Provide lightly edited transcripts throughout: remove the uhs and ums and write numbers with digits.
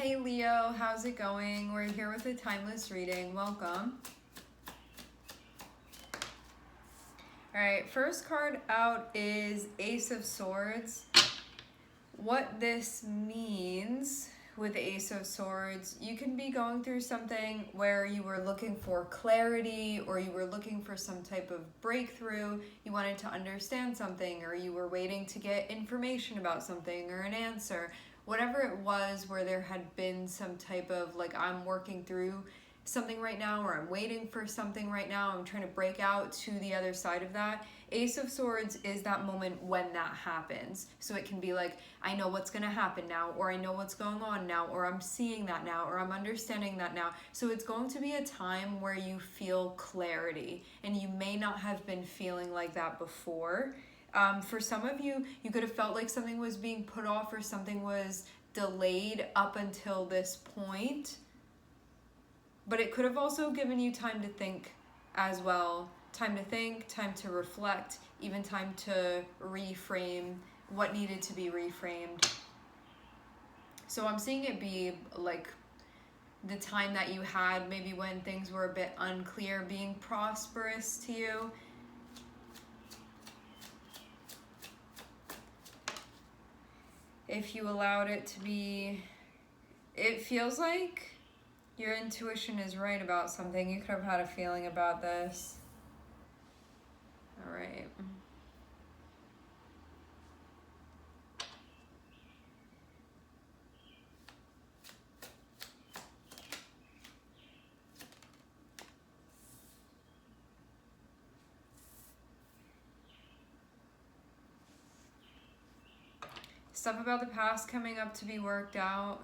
Hey Leo, how's it going? We're here with a timeless reading. Welcome. Alright, first card out is Ace of Swords. What this means with the Ace of Swords, you can be going through something where you were looking for clarity, or you were looking for some type of breakthrough, you wanted to understand something, or you were waiting to get information about something or an answer. Whatever it was, where there had been some type of like, I'm working through something right now, or I'm waiting for something right now, I'm trying to break out to the other side of that. Ace of Swords is that moment when that happens. So it can be like, I know what's going to happen now, or I know what's going on now, or I'm seeing that now, or I'm understanding that now. So it's going to be a time where you feel clarity, and you may not have been feeling like that before. For some of you, you could have felt like something was being put off, or something was delayed up until this point. But it could have also given you time to think as well. Time to think, time to reflect, even time to reframe what needed to be reframed. So I'm seeing it be like the time that you had maybe when things were a bit unclear being prosperous to you. If you allowed it to be, it feels like your intuition is right about something. You could have had a feeling about this. All right. Stuff about the past coming up to be worked out.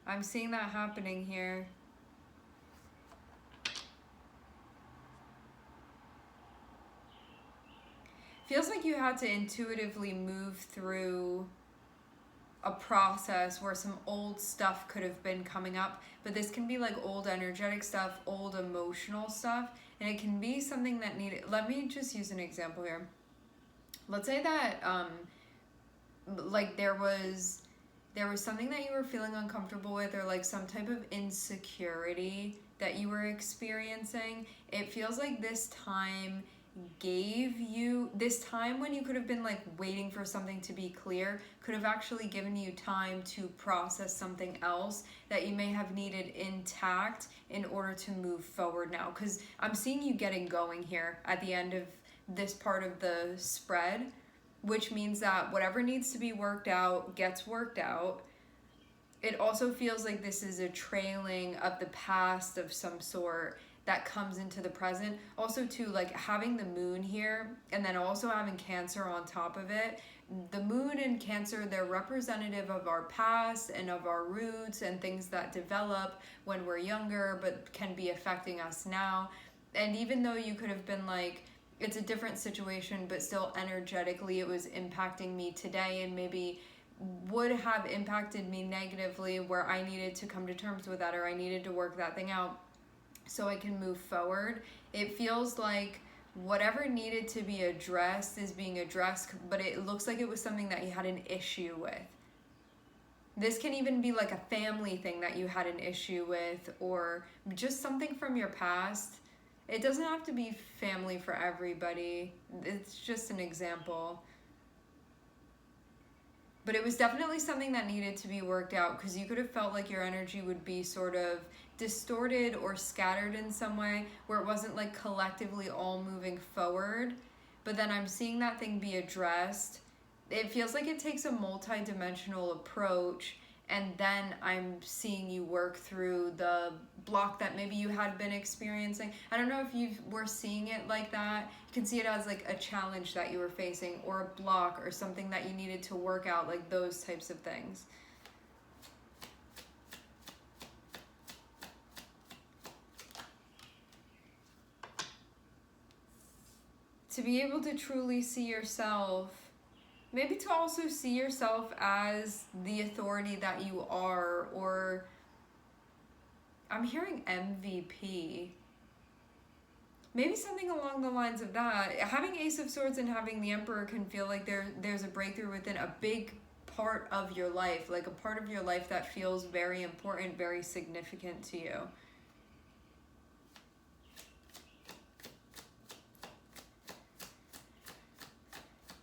I'm seeing that happening here. Feels like you had to intuitively move through a process where some old stuff could have been coming up, but this can be like old energetic stuff, old emotional stuff, and it can be something that needed. Let me just use an example here. Let's say that like there was something that you were feeling uncomfortable with, or like some type of insecurity that you were experiencing. It feels like this time when you could have been like waiting for something to be clear, could have actually given you time to process something else that you may have needed intact in order to move forward now. Because I'm seeing you getting going here at the end of this part of the spread, which means that whatever needs to be worked out gets worked out. It also feels like this is a trailing of the past of some sort that comes into the present. Also too, like having the moon here and then also having Cancer on top of it. The moon and Cancer, they're representative of our past and of our roots and things that develop when we're younger but can be affecting us now. And even though you could have been like, it's a different situation, but still energetically it was impacting me today, and maybe would have impacted me negatively, where I needed to come to terms with that, or I needed to work that thing out so I can move forward. It feels like whatever needed to be addressed is being addressed, but it looks like it was something that you had an issue with. This can even be like a family thing that you had an issue with, or just something from your past. It doesn't have to be family for everybody. It's just an example. But it was definitely something that needed to be worked out, because you could have felt like your energy would be sort of distorted or scattered in some way, where it wasn't like collectively all moving forward. But then I'm seeing that thing be addressed. It feels like it takes a multi-dimensional approach, and then I'm seeing you work through the block that maybe you had been experiencing. I don't know if you were seeing it like that. You can see it as like a challenge that you were facing, or a block, or something that you needed to work out, like those types of things. To be able to truly see yourself, maybe to also see yourself as the authority that you are, or I'm hearing MVP. Maybe something along the lines of that. Having Ace of Swords and having the Emperor can feel like there's a breakthrough within a big part of your life, like a part of your life that feels very important, very significant to you.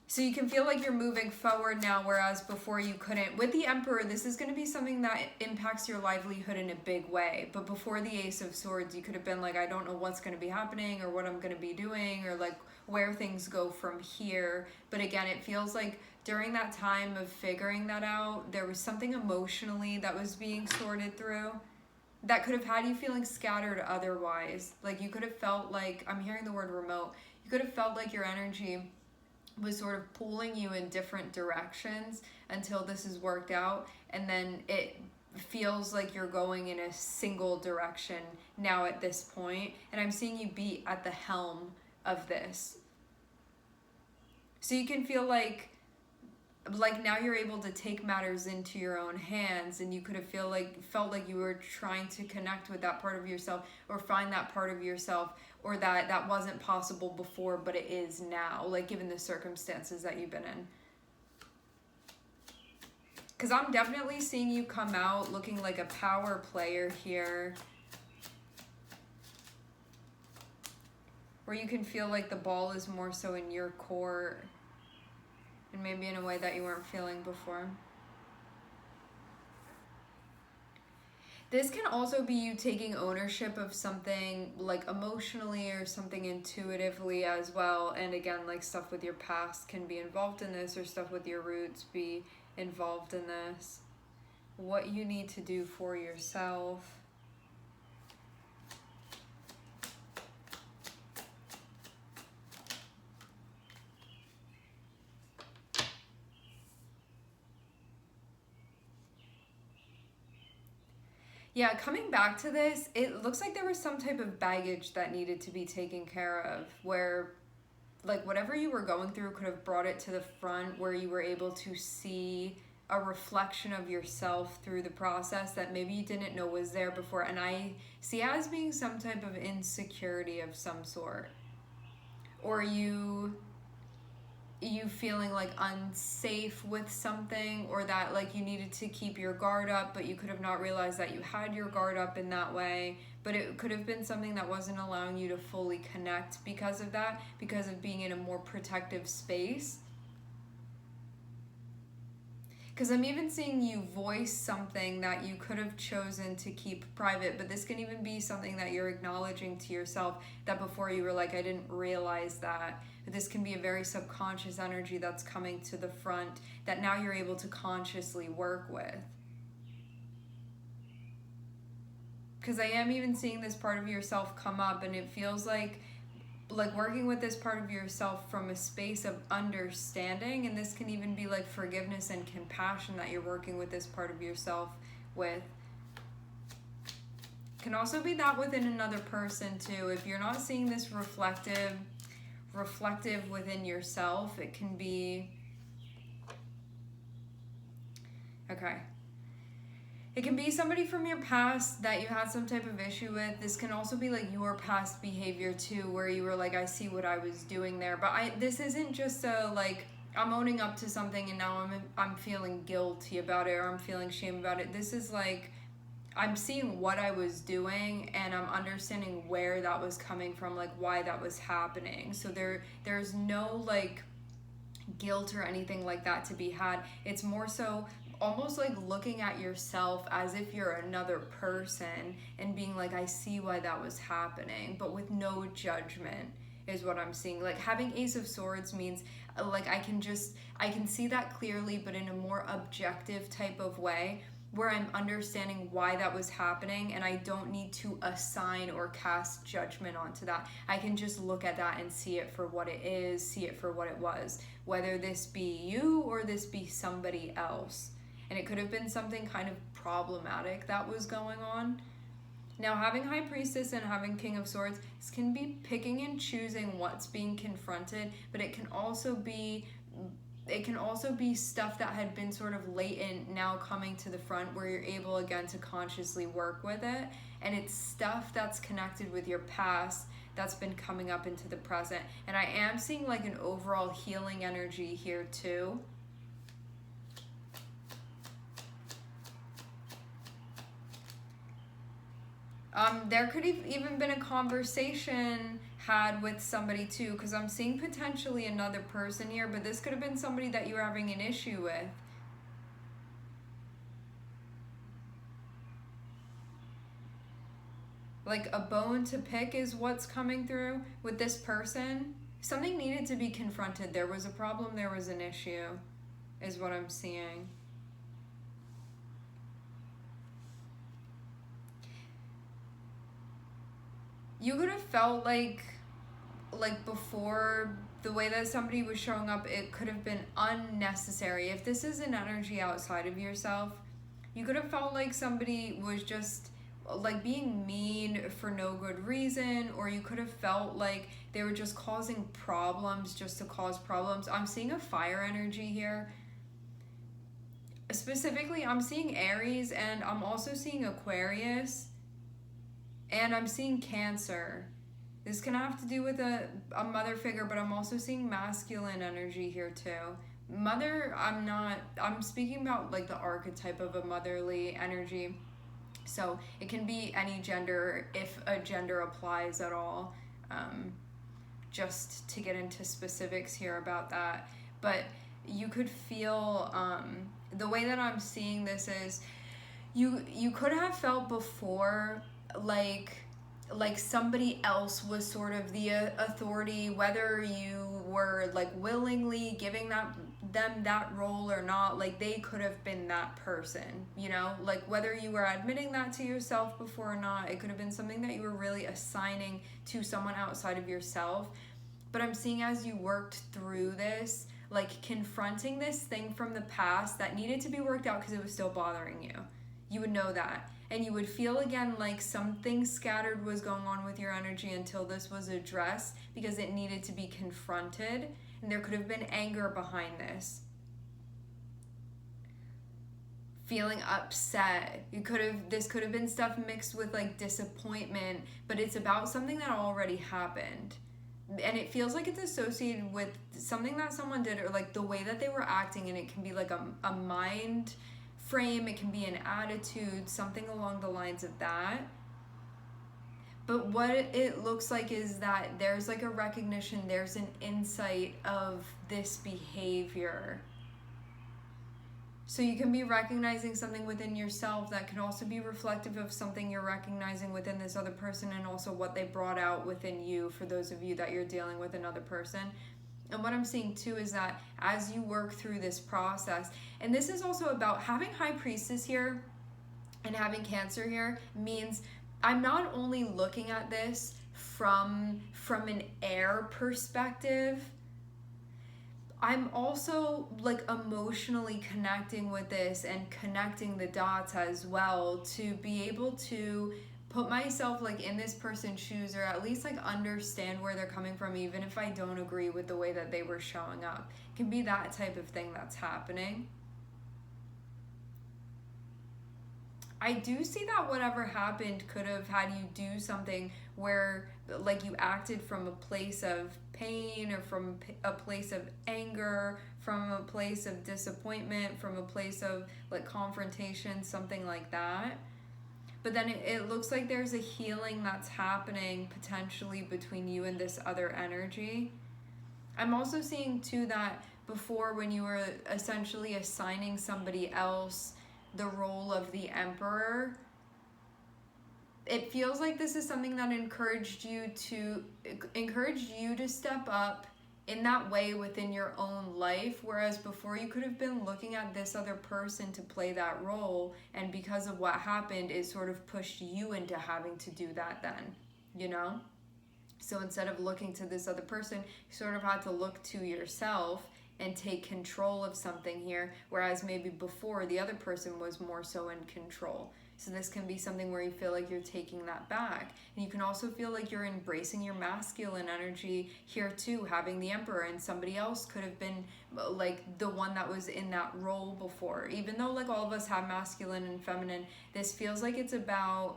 So you can feel like you're moving forward now, whereas before you couldn't. With the Emperor, this is going to be something that impacts your livelihood in a big way. But before the Ace of Swords, you could have been like, I don't know what's going to be happening or what I'm going to be doing or like where things go from here. But again, it feels like during that time of figuring that out, there was something emotionally that was being sorted through that could have had you feeling scattered otherwise. Like you could have felt like, I'm hearing the word remote, you could have felt like your energy was sort of pulling you in different directions until this is worked out, and then it feels like you're going in a single direction now at this point, and I'm seeing you be at the helm of this. So you can feel like now you're able to take matters into your own hands, and you could have felt like you were trying to connect with that part of yourself or find that part of yourself, or that wasn't possible before but it is now, like given the circumstances that you've been in. Because I'm definitely seeing you come out looking like a power player here, where you can feel like the ball is more so in your court, and maybe in a way that you weren't feeling before. This can also be you taking ownership of something like emotionally or something intuitively as well. And again, like stuff with your past can be involved in this, or stuff with your roots be involved in this. What you need to do for yourself. Yeah, coming back to this, it looks like there was some type of baggage that needed to be taken care of, where like whatever you were going through could have brought it to the front, where you were able to see a reflection of yourself through the process that maybe you didn't know was there before. And I see it as being some type of insecurity of some sort, or you feeling like unsafe with something, or that like you needed to keep your guard up, but you could have not realized that you had your guard up in that way. But it could have been something that wasn't allowing you to fully connect because of that, because of being in a more protective space. Because I'm even seeing you voice something that you could have chosen to keep private, but this can even be something that you're acknowledging to yourself that before you were like, I didn't realize that. But this can be a very subconscious energy that's coming to the front that now you're able to consciously work with. Because I am even seeing this part of yourself come up, and it feels like working with this part of yourself from a space of understanding, and this can even be like forgiveness and compassion that you're working with this part of yourself with. Can also be that within another person too. If you're not seeing this reflective within yourself, it can be okay. It can be somebody from your past that you had some type of issue with. This can also be like your past behavior too, where you were like, I see what I was doing there. But this isn't just a like, I'm owning up to something and now I'm feeling guilty about it, or I'm feeling shame about it. This is like, I'm seeing what I was doing and I'm understanding where that was coming from, like why that was happening. So there's no like guilt or anything like that to be had. It's more so almost like looking at yourself as if you're another person and being like, I see why that was happening, but with no judgment is what I'm seeing. Like having Ace of Swords means like I can see that clearly, but in a more objective type of way, where I'm understanding why that was happening, and I don't need to assign or cast judgment onto that. I can just look at that and see it for what it is, see it for what it was, whether this be you or this be somebody else. And it could have been something kind of problematic that was going on. Now, having High Priestess and having King of Swords, this can be picking and choosing what's being confronted, but it can also be stuff that had been sort of latent now coming to the front, where you're able again to consciously work with it. And it's stuff that's connected with your past that's been coming up into the present. And I am seeing like an overall healing energy here too. There could have even been a conversation had with somebody too, because I'm seeing potentially another person here, but this could have been somebody that you were having an issue with. Like a bone to pick is what's coming through with this person. Something needed to be confronted. There was a problem, there was an issue, is what I'm seeing. You could have felt like before, the way that somebody was showing up, it could have been unnecessary. If this is an energy outside of yourself, you could have felt like somebody was just like being mean for no good reason, or you could have felt like they were just causing problems just to cause problems. I'm seeing a fire energy here. Specifically, I'm seeing Aries, and I'm also seeing Aquarius, and I'm seeing Cancer. This can have to do with a mother figure, but I'm also seeing masculine energy here too. Mother, I'm speaking about like the archetype of a motherly energy. So it can be any gender if a gender applies at all. Just to get into specifics here about that. But you could feel, the way that I'm seeing this is, you could have felt before like somebody else was sort of the authority, whether you were like willingly giving them that role or not. Like they could have been that person, you know, like whether you were admitting that to yourself before or not, it could have been something that you were really assigning to someone outside of yourself. But I'm seeing as you worked through this, like confronting this thing from the past that needed to be worked out because it was still bothering you. You would know that. And you would feel again like something scattered was going on with your energy until this was addressed, because it needed to be confronted. And there could have been anger behind this. Feeling upset. This could have been stuff mixed with like disappointment, but it's about something that already happened. And it feels like it's associated with something that someone did, or like the way that they were acting, and it can be like a mind frame, it can be an attitude, something along the lines of that. But what it looks like is that there's like a recognition, there's an insight of this behavior. So you can be recognizing something within yourself that can also be reflective of something you're recognizing within this other person, and also what they brought out within you, for those of you that you're dealing with another person. And what I'm seeing too is that as you work through this process, and this is also about having High Priestess here and having Cancer here, means I'm not only looking at this from an air perspective, I'm also like emotionally connecting with this and connecting the dots as well, to be able to put myself like in this person's shoes, or at least like understand where they're coming from, even if I don't agree with the way that they were showing up. It can be that type of thing that's happening. I do see that whatever happened could have had you do something where like you acted from a place of pain, or from a place of anger, from a place of disappointment, from a place of like confrontation, something like that. But then it looks like there's a healing that's happening potentially between you and this other energy. I'm also seeing too that before, when you were essentially assigning somebody else the role of the Emperor, it feels like this is something that encouraged you to step up in that way within your own life, whereas before you could have been looking at this other person to play that role, and because of what happened, it sort of pushed you into having to do that then, you know? So instead of looking to this other person, you sort of had to look to yourself and take control of something here, whereas maybe before the other person was more so in control. So this can be something where you feel like you're taking that back. And you can also feel like you're embracing your masculine energy here too, having the Emperor, and somebody else could have been like the one that was in that role before. Even though like all of us have masculine and feminine, this feels like it's about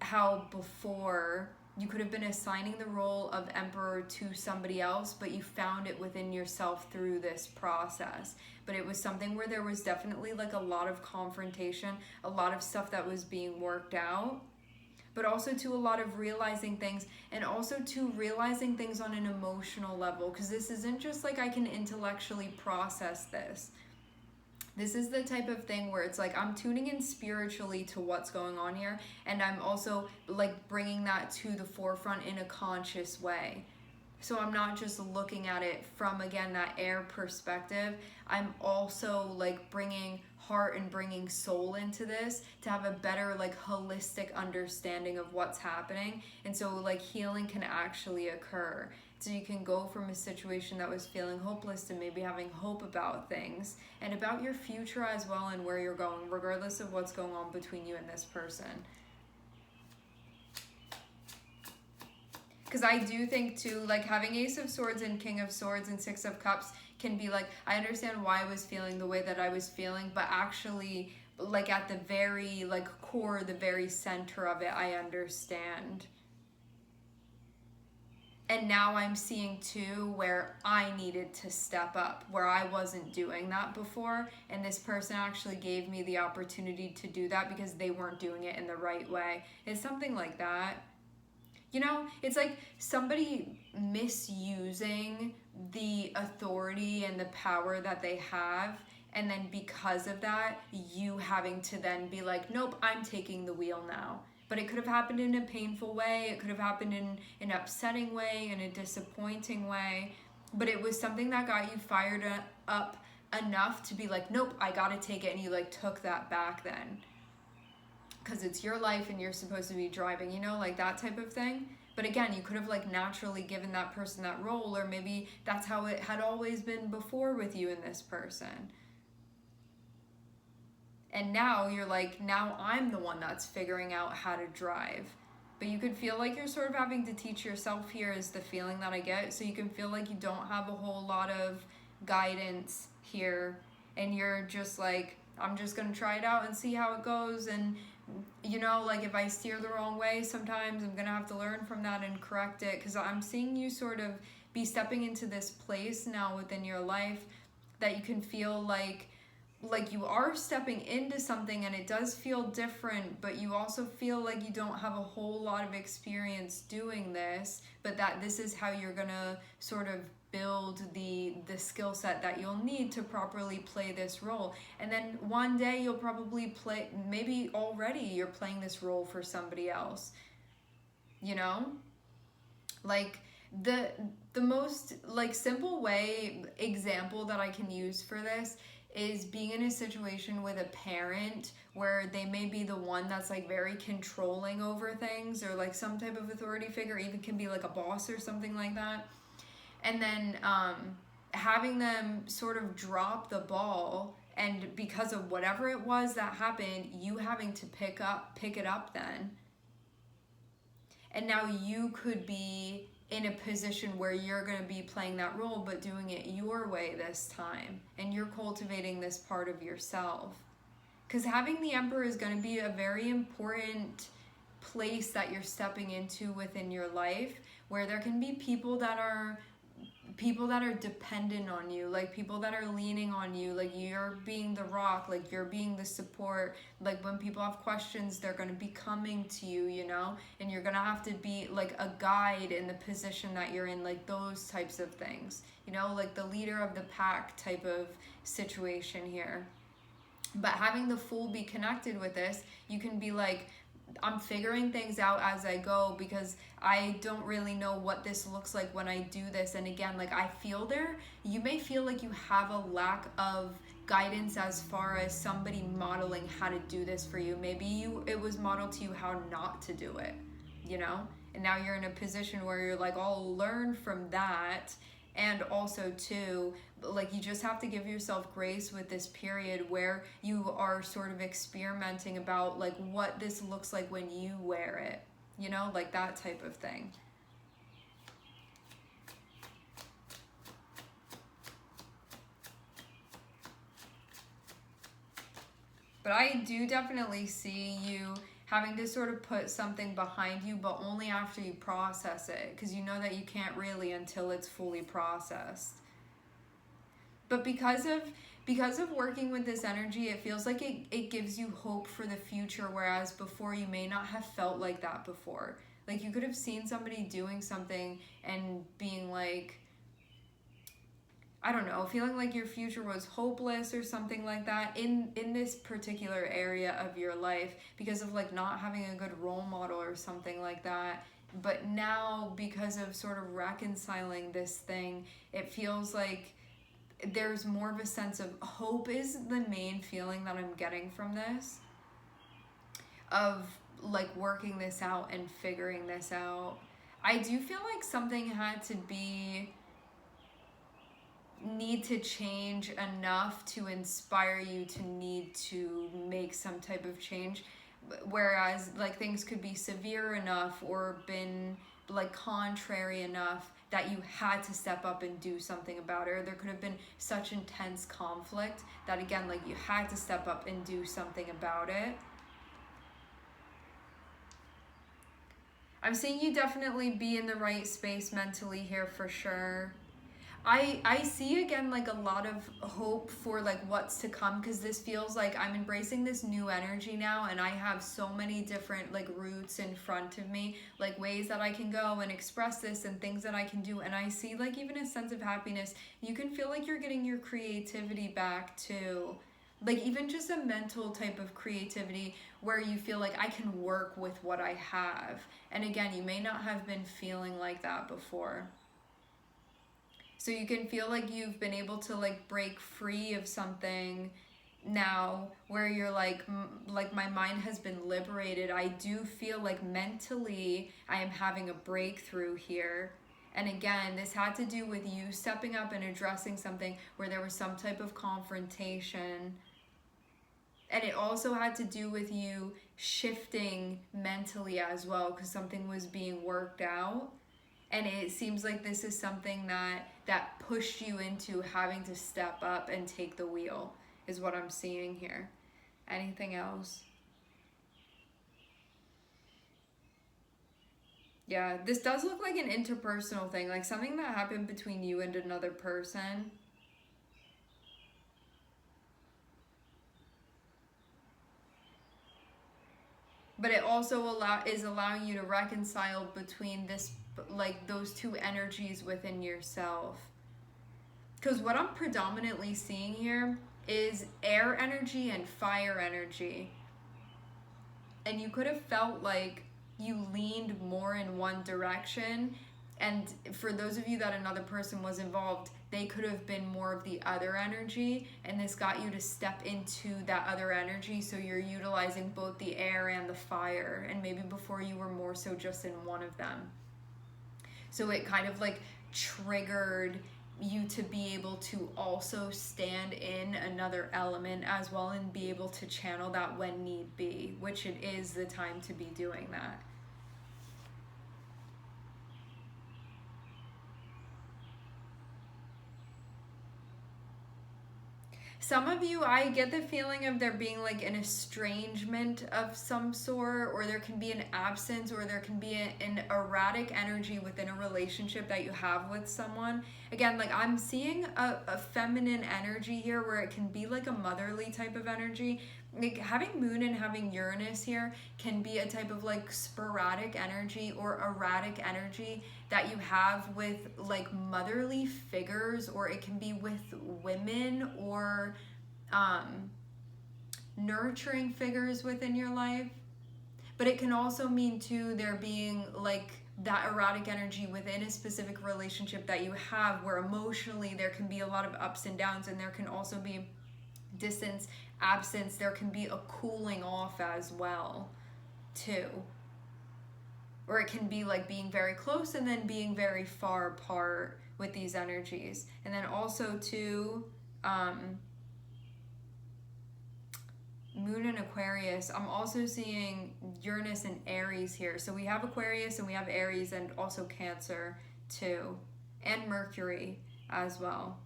how before you could have been assigning the role of emperor to somebody else, but you found it within yourself through this process. But it was something where there was definitely like a lot of confrontation, a lot of stuff that was being worked out, but also to a lot of realizing things, and also to realizing things on an emotional level, because this isn't just like I can intellectually process this. This is the type of thing where it's like I'm tuning in spiritually to what's going on here, and I'm also like bringing that to the forefront in a conscious way. So I'm not just looking at it from, again, that air perspective. I'm also like bringing heart and bringing soul into this to have a better like holistic understanding of what's happening. And so like healing can actually occur. So you can go from a situation that was feeling hopeless to maybe having hope about things and about your future as well, and where you're going, regardless of what's going on between you and this person. Because I do think too, like having Ace of Swords and King of Swords and Six of Cups can be like, I understand why I was feeling the way that I was feeling, but actually like at the very like core, the very center of it, I understand. And now I'm seeing too where I needed to step up, where I wasn't doing that before, and this person actually gave me the opportunity to do that because they weren't doing it in the right way. It's something like that. You know, it's like somebody misusing the authority and the power that they have, and then because of that, you having to then be like, nope, I'm taking the wheel now. But it could have happened in a painful way, it could have happened in an upsetting way, in a disappointing way, but it was something that got you fired up enough to be like, nope, I gotta take it, and you like took that back then. Because it's your life and you're supposed to be driving, you know, like that type of thing. But again, you could have like naturally given that person that role, or maybe that's how it had always been before with you and this person. And now you're like, now I'm the one that's figuring out how to drive. But you could feel like you're sort of having to teach yourself here, is the feeling that I get. So you can feel like you don't have a whole lot of guidance here. And you're just like, I'm just going to try it out and see how it goes. And you know, like if I steer the wrong way, sometimes I'm gonna have to learn from that and correct it, because I'm seeing you sort of be stepping into this place now within your life that you can feel like you are stepping into something, and it does feel different, but you also feel like you don't have a whole lot of experience doing this, but that this is how you're gonna sort of build the skill set that you'll need to properly play this role. And then one day you'll probably play, maybe already you're playing this role for somebody else, you know? Like the most like simple way example that I can use for this is being in a situation with a parent where they may be the one that's like very controlling over things, or like some type of authority figure, even can be like a boss or something like that. And then having them sort of drop the ball, and because of whatever it was that happened, you having to pick it up then. And now you could be in a position where you're going to be playing that role, but doing it your way this time. And you're cultivating this part of yourself. Because having the Emperor is going to be a very important place that you're stepping into within your life, where there can be people that are dependent on you, like people that are leaning on you, like you're being the rock, like you're being the support. Like when people have questions, they're going to be coming to you, you know, and you're going to have to be like a guide in the position that you're in, like those types of things, you know, like the leader of the pack type of situation here. But having the Fool be connected with this, you can be like, I'm figuring things out as I go, because I don't really know what this looks like when I do this. And again, like I feel you may feel like you have a lack of guidance as far as somebody modeling how to do this for you. Maybe it was modeled to you how not to do it, you know? And now you're in a position where you're like, I'll learn from that. And also too, like you just have to give yourself grace with this period where you are sort of experimenting about like what this looks like when you wear it, you know, like that type of thing. But I do definitely see you having to sort of put something behind you, but only after you process it, because you know that you can't really until it's fully processed. But because of working with this energy, it feels like it gives you hope for the future, whereas before you may not have felt like that before. Like you could have seen somebody doing something and being like, I don't know, feeling like your future was hopeless or something like that in this particular area of your life because of like not having a good role model or something like that. But now, because of sort of reconciling this thing, it feels like there's more of a sense of hope is the main feeling that I'm getting from this, of like working this out and figuring this out. I do feel like something had to need to change enough to inspire you to need to make some type of change, whereas like things could be severe enough or been like contrary enough that you had to step up and do something about it, or there could have been such intense conflict that again like you had to step up and do something about it. I'm seeing you definitely be in the right space mentally here for sure. I see again like a lot of hope for like what's to come, because this feels like I'm embracing this new energy now, and I have so many different like routes in front of me, like ways that I can go and express this and things that I can do. And I see like even a sense of happiness. You can feel like you're getting your creativity back too. Like even just a mental type of creativity where you feel like I can work with what I have. And again, you may not have been feeling like that before. So you can feel like you've been able to like break free of something now where you're like my mind has been liberated. I do feel like mentally I am having a breakthrough here. And again, this had to do with you stepping up and addressing something where there was some type of confrontation. And it also had to do with you shifting mentally as well, because something was being worked out. And it seems like this is something that pushed you into having to step up and take the wheel, is what I'm seeing here. Anything else? Yeah, this does look like an interpersonal thing, like something that happened between you and another person. But it also is allowing you to reconcile between this, like those two energies within yourself. Because what I'm predominantly seeing here is air energy and fire energy. And you could have felt like you leaned more in one direction. And for those of you that another person was involved, they could have been more of the other energy. And this got you to step into that other energy. So you're utilizing both the air and the fire. And maybe before you were more so just in one of them. So it kind of like triggered you to be able to also stand in another element as well and be able to channel that when need be, which it is the time to be doing that. Some of you, I get the feeling of there being like an estrangement of some sort, or there can be an absence, or there can be an erratic energy within a relationship that you have with someone. Again, like I'm seeing a feminine energy here where it can be like a motherly type of energy. Like having Moon and having Uranus here can be a type of like sporadic energy or erratic energy that you have with like motherly figures, or it can be with women or nurturing figures within your life. But it can also mean too there being like that erotic energy within a specific relationship that you have, where emotionally there can be a lot of ups and downs, and there can also be distance, absence, there can be a cooling off as well too. Or it can be like being very close and then being very far apart with these energies. And then also too, Moon and Aquarius, I'm also seeing Uranus and Aries here. So we have Aquarius and we have Aries and also Cancer too. And Mercury as well.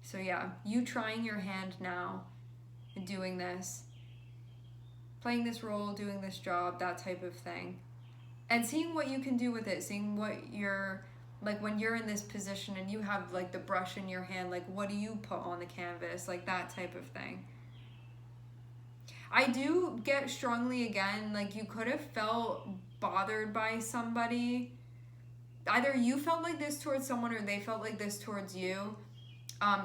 So yeah, you trying your hand now and doing this. playing this role, doing this job, that type of thing. And seeing what you can do with it, seeing what you're, like when you're in this position and you have like the brush in your hand, like what do you put on the canvas, like that type of thing. I do get strongly again, like you could have felt bothered by somebody. Either you felt like this towards someone or they felt like this towards you.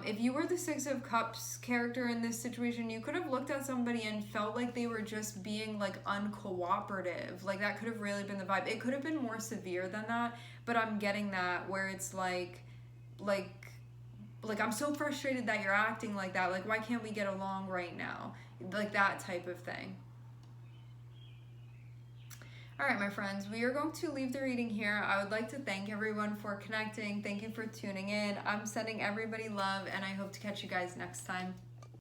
If you were the Six of Cups character in this situation, you could have looked at somebody and felt like they were just being like uncooperative. Like that could have really been the vibe. It could have been more severe than that, but I'm getting that where it's like I'm so frustrated that you're acting like that. Like why can't we get along right now? Like that type of thing. All right, my friends, we are going to leave the reading here. I would like to thank everyone for connecting. Thank you for tuning in. I'm sending everybody love, and I hope to catch you guys next time.